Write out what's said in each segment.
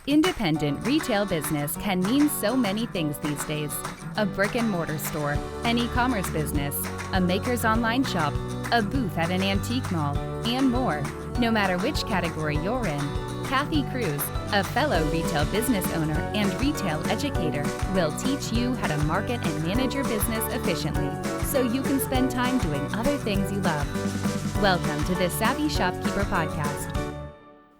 Independent retail business can mean so many things these days. A brick and mortar store, an e-commerce business, a maker's online shop, a booth at an antique mall, and more. No matter which category you're in, Kathy Cruz, a fellow retail business owner and retail educator, will teach you how to market and manage your business efficiently so you can spend time doing other things you love. Welcome to the Savvy Shopkeeper Podcast.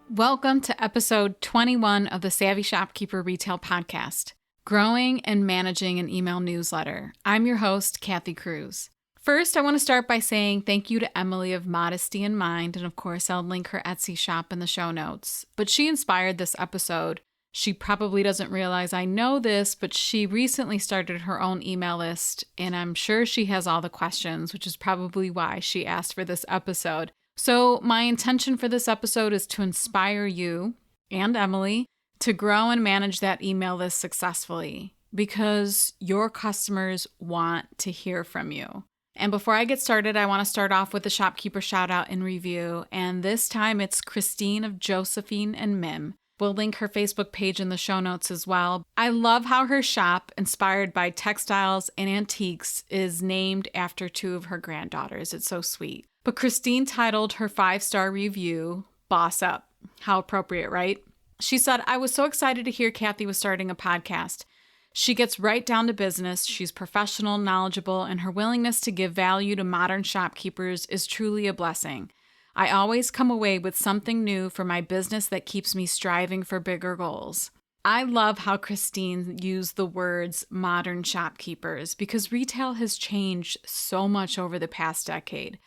Welcome to episode 21 of the Savvy Shopkeeper Retail Podcast, Growing and Managing an Email Newsletter. I'm your host, Kathy Cruz. First, I want to start by saying thank you to Emily of Modesty in Mind, and of course, I'll link her Etsy shop in the show notes. But she inspired this episode. She probably doesn't realize I know this, but she recently started her own email list, and I'm sure she has all the questions, which is probably why she asked for this episode. So my intention for this episode is to inspire you and Emily to grow and manage that email list successfully because your customers want to hear from you. And before I get started, I want to start off with a shopkeeper shout out and review. And this time it's Christine of Josephine and Mim. We'll link her Facebook page in the show notes as well. I love how her shop, inspired by textiles and antiques, is named after two of her granddaughters. It's so sweet. But Christine titled her 5-star review, Boss Up. How appropriate, right? She said, I was so excited to hear Kathy was starting a podcast. She gets right down to business. She's professional, knowledgeable, and her willingness to give value to modern shopkeepers is truly a blessing. I always come away with something new for my business that keeps me striving for bigger goals. I love how Christine used the words modern shopkeepers because retail has changed so much over the past decade.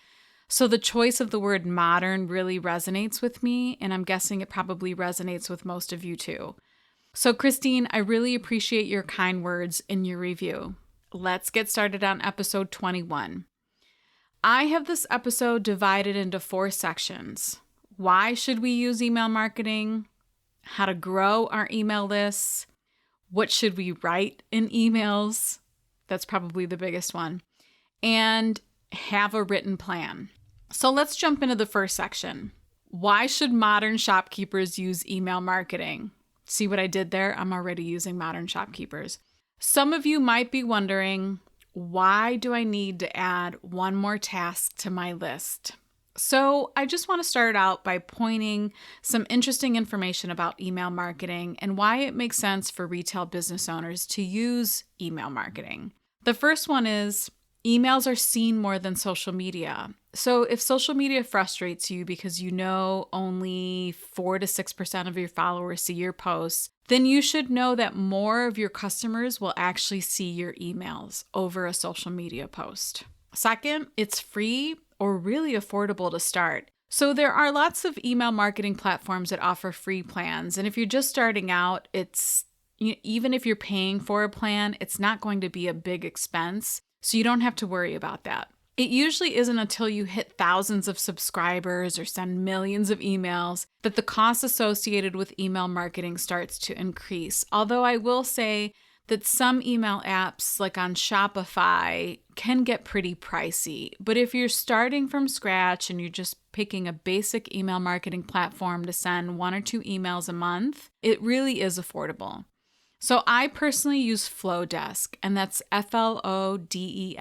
So the choice of the word modern really resonates with me, and I'm guessing it probably resonates with most of you too. So Christine, I really appreciate your kind words in your review. Let's get started on episode 21. I have this episode divided into 4 sections. Why should we use email marketing? How to grow our email lists? What should we write in emails? That's probably the biggest one. And have a written plan. So let's jump into the first section. Why should modern shopkeepers use email marketing? See what I did there? I'm already using modern shopkeepers. Some of you might be wondering, why do I need to add one more task to my list? So I just want to start out by pointing some interesting information about email marketing and why it makes sense for retail business owners to use email marketing. The first one is emails are seen more than social media. So if social media frustrates you because you know only 4 to 6% of your followers see your posts, then you should know that more of your customers will actually see your emails over a social media post. Second, it's free or really affordable to start. So there are lots of email marketing platforms that offer free plans. And if you're just starting out, even if you're paying for a plan, it's not going to be a big expense. So you don't have to worry about that. It usually isn't until you hit thousands of subscribers or send millions of emails that the cost associated with email marketing starts to increase. Although I will say that some email apps, like on Shopify, can get pretty pricey. But if you're starting from scratch and you're just picking a basic email marketing platform to send 1 or 2 emails a month, it really is affordable. So I personally use Flowdesk, and that's Flowdesk.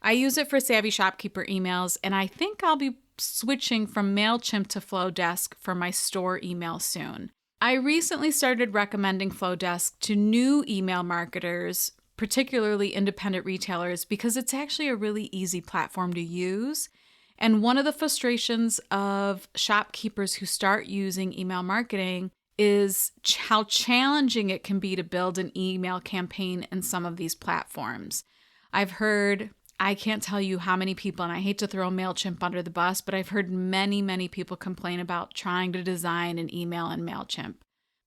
I use it for Savvy Shopkeeper emails, and I think I'll be switching from MailChimp to Flowdesk for my store email soon. I recently started recommending Flowdesk to new email marketers, particularly independent retailers, because it's actually a really easy platform to use. And one of the frustrations of shopkeepers who start using email marketing is how challenging it can be to build an email campaign in some of these platforms. I've heard, I can't tell you how many people, and I hate to throw MailChimp under the bus, but I've heard many, many people complain about trying to design an email in MailChimp.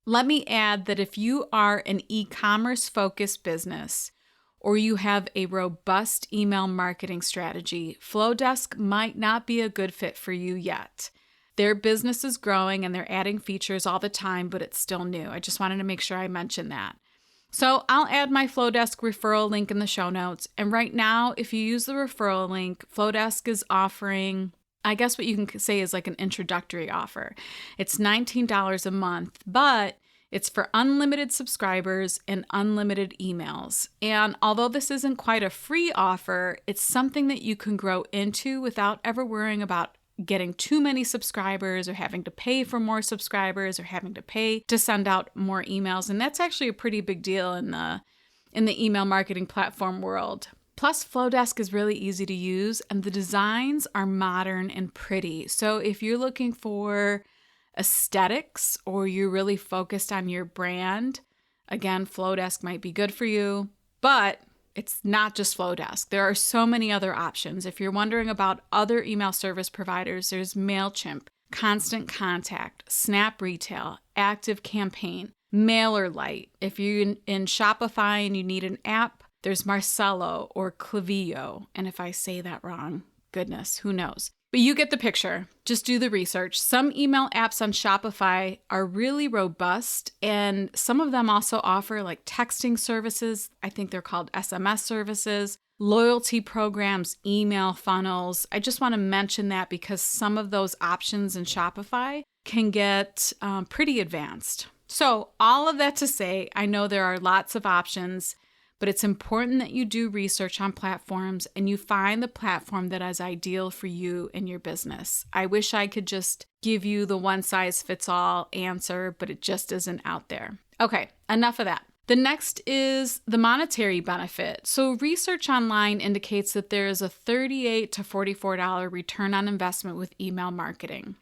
Let me add that if you are an e-commerce focused business or you have a robust email marketing strategy, Flowdesk might not be a good fit for you yet. Their business is growing and they're adding features all the time, but it's still new. I just wanted to make sure I mentioned that. So I'll add my Flowdesk referral link in the show notes. And right now, if you use the referral link, Flowdesk is offering, I guess what you can say is like an introductory offer. It's $19 a month, but It's for unlimited subscribers and unlimited emails. And although this isn't quite a free offer, it's something that you can grow into without ever worrying about getting too many subscribers or having to pay for more subscribers or having to pay to send out more emails. And that's actually a pretty big deal in the email marketing platform world. Plus, Flowdesk is really easy to use and the designs are modern and pretty. So if you're looking for aesthetics or you're really focused on your brand, again, Flowdesk might be good for you, but it's not just Flowdesk. There are so many other options. If you're wondering about other email service providers, there's MailChimp, Constant Contact, Snap Retail, ActiveCampaign, MailerLite. If you're in Shopify and you need an app, there's Marcelo or Klaviyo. And if I say that wrong, goodness, who knows? But you get the picture. Just do the research. Some email apps on Shopify are really robust, and some of them also offer like texting services. I think they're called SMS services, loyalty programs, email funnels. I just want to mention that because some of those options in Shopify can get pretty advanced. So all of that to say, I know there are lots of options, but it's important that you do research on platforms and you find the platform that is ideal for you and your business. I wish I could just give you the one-size-fits-all answer, but it just isn't out there. Okay, enough of that. The next is the monetary benefit. So research online indicates that there is a $38 to $44 return on investment with email marketing.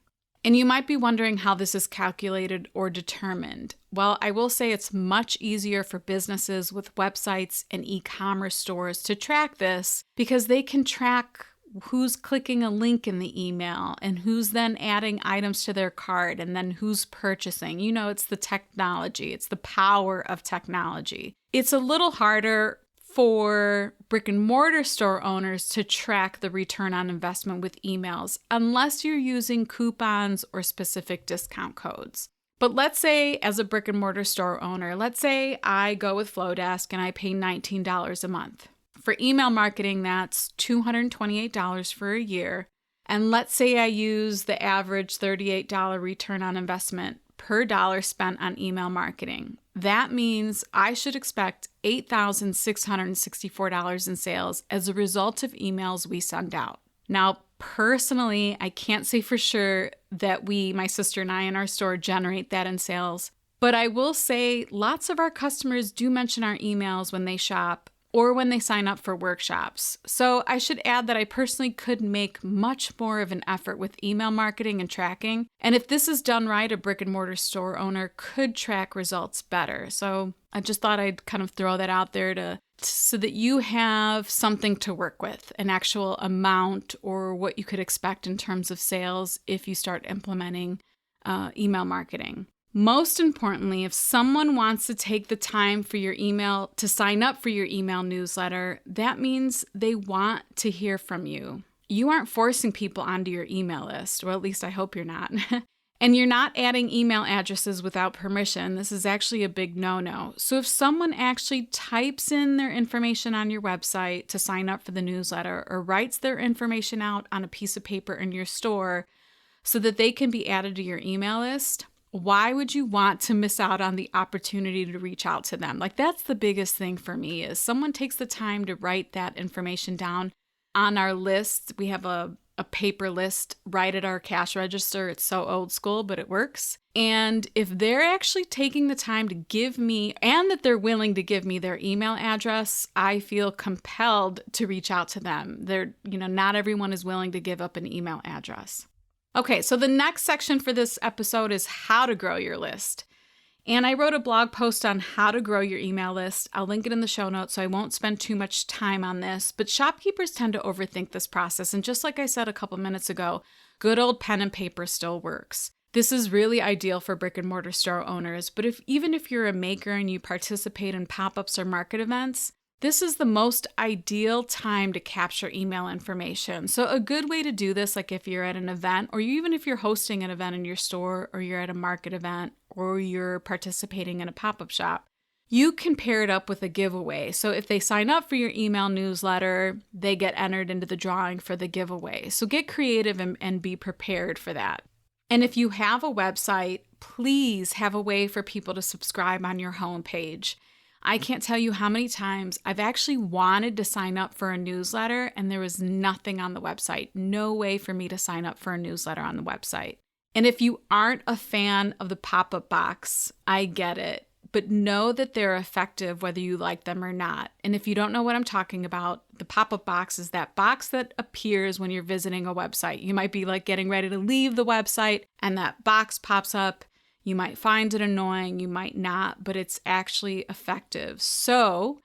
And you might be wondering how this is calculated or determined. Well, I will say it's much easier for businesses with websites and e-commerce stores to track this because they can track who's clicking a link in the email and who's then adding items to their cart and then who's purchasing. You know, it's the technology. It's the power of technology. It's a little harder for brick and mortar store owners to track the return on investment with emails unless you're using coupons or specific discount codes. But let's say as a brick and mortar store owner, let's say I go with Flowdesk and I pay $19 a month. For email marketing, that's $228 for a year. And let's say I use the average $38 return on investment per dollar spent on email marketing. That means I should expect $8,664 in sales as a result of emails we send out. Now, personally, I can't say for sure that my sister and I in our store generate that in sales, but I will say lots of our customers do mention our emails when they shop or when they sign up for workshops. So I should add that I personally could make much more of an effort with email marketing and tracking. And if this is done right, a brick and mortar store owner could track results better. So I just thought I'd kind of throw that out there so that you have something to work with, an actual amount or what you could expect in terms of sales if you start implementing email marketing. Most importantly, if someone wants to take the time for your email to sign up for your email newsletter, that means they want to hear from you. You aren't forcing people onto your email list, or at least I hope you're not. And you're not adding email addresses without permission. This is actually a big no-no. So if someone actually types in their information on your website to sign up for the newsletter or writes their information out on a piece of paper in your store so that they can be added to your email list, why would you want to miss out on the opportunity to reach out to them? Like, that's the biggest thing for me is someone takes the time to write that information down on our list. We have a paper list right at our cash register. It's so old school, but it works. And if they're actually taking the time to give me, and that they're willing to give me their email address, I feel compelled to reach out to them. Not everyone is willing to give up an email address. Okay, so the next section for this episode is how to grow your list. And I wrote a blog post on how to grow your email list. I'll link it in the show notes, so I won't spend too much time on this. But shopkeepers tend to overthink this process. And just like I said a couple minutes ago, good old pen and paper still works. This is really ideal for brick and mortar store owners. But even if you're a maker and you participate in pop-ups or market events, this is the most ideal time to capture email information. So a good way to do this, like if you're at an event, or even if you're hosting an event in your store, or you're at a market event, or you're participating in a pop-up shop, you can pair it up with a giveaway. So if they sign up for your email newsletter, they get entered into the drawing for the giveaway. So get creative and be prepared for that. And if you have a website, please have a way for people to subscribe on your homepage. I can't tell you how many times I've actually wanted to sign up for a newsletter and there was nothing on the website. No way for me to sign up for a newsletter on the website. And if you aren't a fan of the pop-up box, I get it. But know that they're effective whether you like them or not. And if you don't know what I'm talking about, the pop-up box is that box that appears when you're visiting a website. You might be like getting ready to leave the website and that box pops up. You might find it annoying, you might not, but it's actually effective. So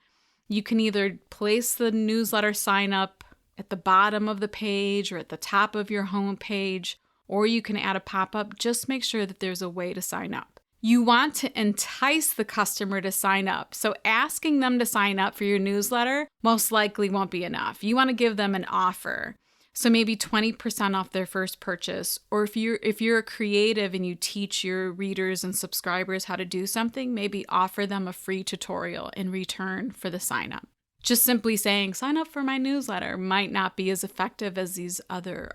you can either place the newsletter sign up at the bottom of the page or at the top of your home page, or you can add a pop-up. Just make sure that there's a way to sign up. You want to entice the customer to sign up. So asking them to sign up for your newsletter most likely won't be enough. You want to give them an offer. So maybe 20% off their first purchase. Or if you're a creative and you teach your readers and subscribers how to do something, maybe offer them a free tutorial in return for the sign up. Just simply saying, sign up for my newsletter might not be as effective as these other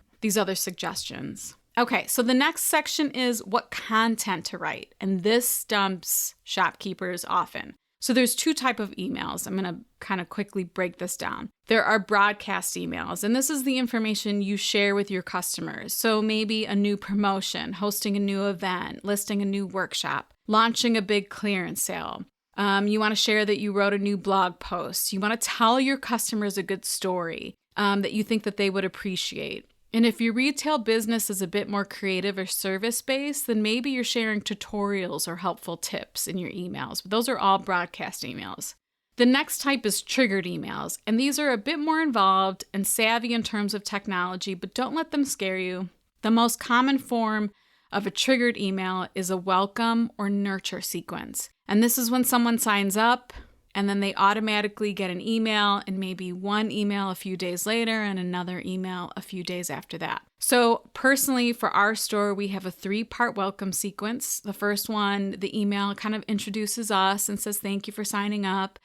suggestions. Okay, so the next section is what content to write, and this stumps shopkeepers often. So there's two types of emails. I'm going to kind of quickly break this down. There are broadcast emails, and this is the information you share with your customers. So maybe a new promotion, hosting a new event, listing a new workshop, launching a big clearance sale. You want to share that you wrote a new blog post. You want to tell your customers a good story that you think that they would appreciate. And if your retail business is a bit more creative or service-based, then maybe you're sharing tutorials or helpful tips in your emails. Those are all broadcast emails. The next type is triggered emails, and these are a bit more involved and savvy in terms of technology, but don't let them scare you. The most common form of a triggered email is a welcome or nurture sequence. And this is when someone signs up, and then they automatically get an email, and maybe one email a few days later and another email a few days after that. So personally, for our store, we have a 3-part welcome sequence. The first one, the email kind of introduces us and says, thank you for signing up.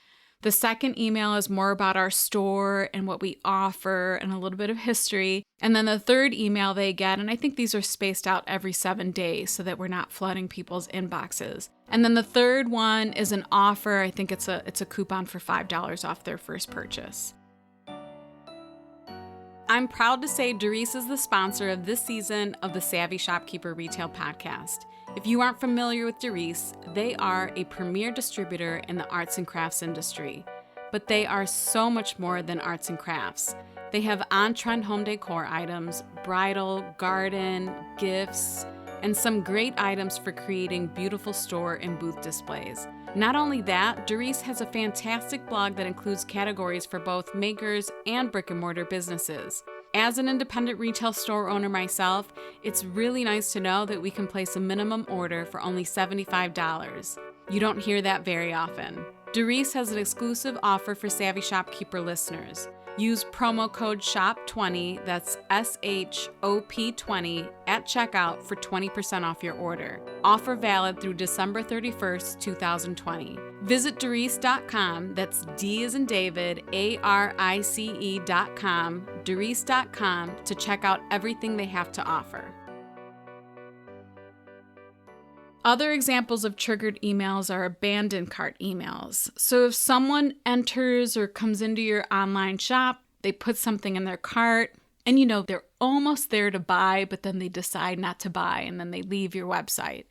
The second email is more about our store and what we offer and a little bit of history. And then the third email they get, and I think these are spaced out every 7 days so that we're not flooding people's inboxes. And then the third one is an offer. I think it's a coupon for $5 off their first purchase. I'm proud to say Doris is the sponsor of this season of the Savvy Shopkeeper Retail Podcast. If you aren't familiar with Doris, they are a premier distributor in the arts and crafts industry. But they are so much more than arts and crafts. They have on-trend home decor items, bridal, garden, gifts, and some great items for creating beautiful store and booth displays. Not only that, Doris has a fantastic blog that includes categories for both makers and brick-and-mortar businesses. As an independent retail store owner myself, it's really nice to know that we can place a minimum order for only $75. You don't hear that very often. Doris has an exclusive offer for Savvy Shopkeeper listeners. Use promo code SHOP20, that's SHOP20, at checkout for 20% off your order. Offer valid through December 31st, 2020. Visit Doris.com, that's D as in David, ARICE.com, Doris.com to check out everything they have to offer. Other examples of triggered emails are abandoned cart emails. So if someone enters or comes into your online shop, they put something in their cart, and they're almost there to buy, but then they decide not to buy, and then they leave your website.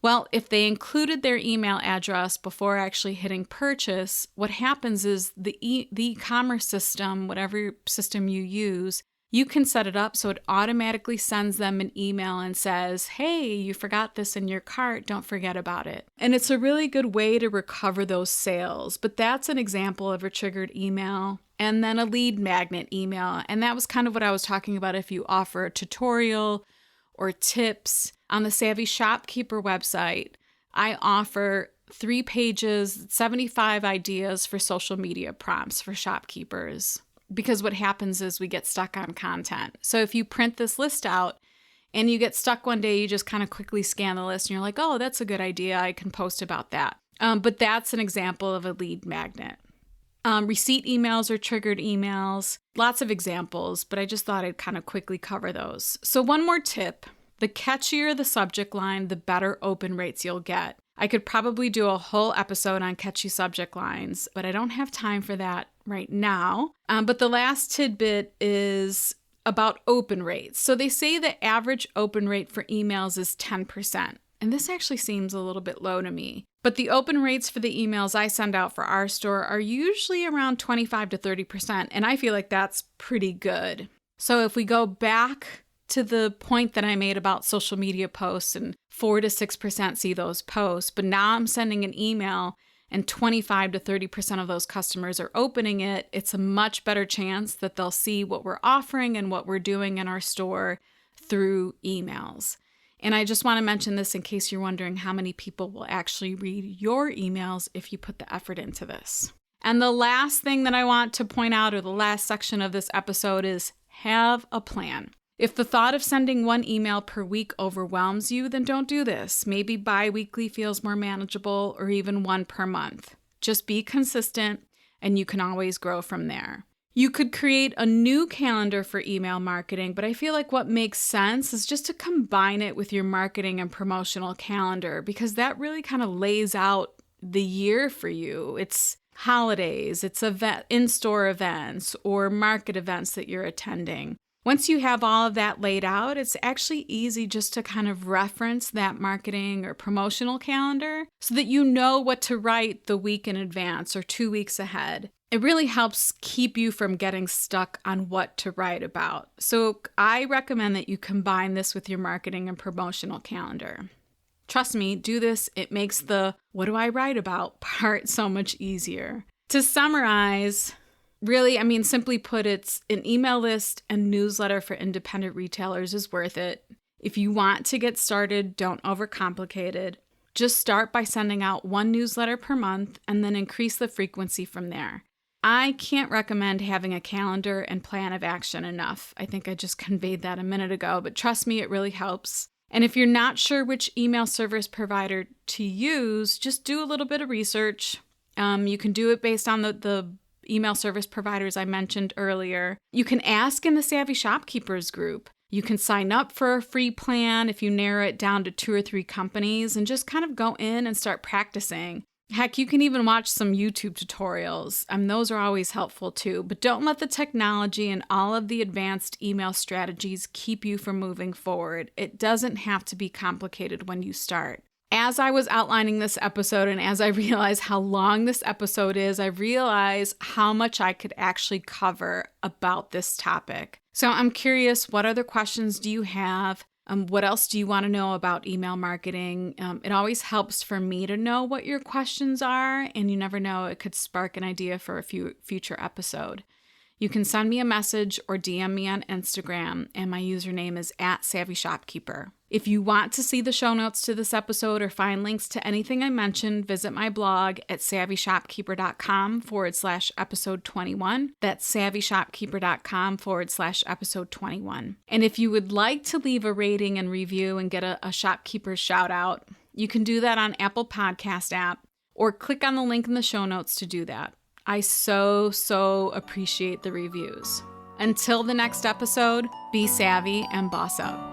Well, if they included their email address before actually hitting purchase, what happens is the e-commerce system, whatever system you use, you can set it up so it automatically sends them an email and says, hey, you forgot this in your cart, don't forget about it. And it's a really good way to recover those sales. But that's an example of a triggered email. And then a lead magnet email. And that was kind of what I was talking about if you offer a tutorial or tips. On the Savvy Shopkeeper website, I offer 3 pages, 75 ideas for social media prompts for shopkeepers. Because what happens is we get stuck on content. So if you print this list out and you get stuck one day, you just kind of quickly scan the list and you're like, oh, that's a good idea. I can post about that. But that's an example of a lead magnet. Receipt emails or triggered emails, lots of examples, but I just thought I'd kind of quickly cover those. So one more tip The catchier the subject line, the better open rates you'll get. I could probably do a whole episode on catchy subject lines, but I don't have time for that right now. But the last tidbit is about open rates. So they say the average open rate for emails is 10%. And this actually seems a little bit low to me. But the open rates for the emails I send out for our store are usually around 25 to 30%. And I feel like that's pretty good. So if we go back to the point that I made about social media posts, and 4 to 6% see those posts, but now I'm sending an email and 25 to 30% of those customers are opening it, it's a much better chance that they'll see what we're offering and what we're doing in our store through emails. And I just want to mention this in case you're wondering how many people will actually read your emails if you put the effort into this. And the last thing that I want to point out, or the last section of this episode, is have a plan. If the thought of sending one email per week overwhelms you, then don't do this. Maybe bi-weekly feels more manageable, or even one per month. Just be consistent, and you can always grow from there. You could create a new calendar for email marketing, but I feel like what makes sense is just to combine it with your marketing and promotional calendar, because that really kind of lays out the year for you. It's holidays, it's in-store events, or market events that you're attending. Once you have all of that laid out, it's actually easy just to kind of reference that marketing or promotional calendar so that you know what to write the week in advance or 2 weeks ahead. It really helps keep you from getting stuck on what to write about. So I recommend that you combine this with your marketing and promotional calendar. Trust me, do this. It makes the "what do I write about" part so much easier. To summarize, really, simply put, it's an email list and newsletter for independent retailers is worth it. If you want to get started, don't overcomplicate it. Just start by sending out one newsletter per month and then increase the frequency from there. I can't recommend having a calendar and plan of action enough. I think I just conveyed that a minute ago, but trust me, it really helps. And if you're not sure which email service provider to use, just do a little bit of research. You can do it based on the email service providers I mentioned earlier. You can ask in the Savvy Shopkeepers group. You can sign up for a free plan if you narrow it down to 2 or 3 companies and just kind of go in and start practicing. Heck, you can even watch some YouTube tutorials. Those are always helpful too. But don't let the technology and all of the advanced email strategies keep you from moving forward. It doesn't have to be complicated when you start. As I was outlining this episode and as I realized how long this episode is, I realized how much I could actually cover about this topic. So I'm curious, what other questions do you have? What else do you want to know about email marketing? It always helps for me to know what your questions are, and you never know, it could spark an idea for a future episode. You can send me a message or DM me on Instagram, and my username is @SavvyShopkeeper. If you want to see the show notes to this episode or find links to anything I mentioned, visit my blog at SavvyShopkeeper.com/episode 21. That's SavvyShopkeeper.com/episode 21. And if you would like to leave a rating and review and get a shopkeeper shout out, you can do that on Apple Podcast app or click on the link in the show notes to do that. I so appreciate the reviews. Until the next episode, be savvy and boss up.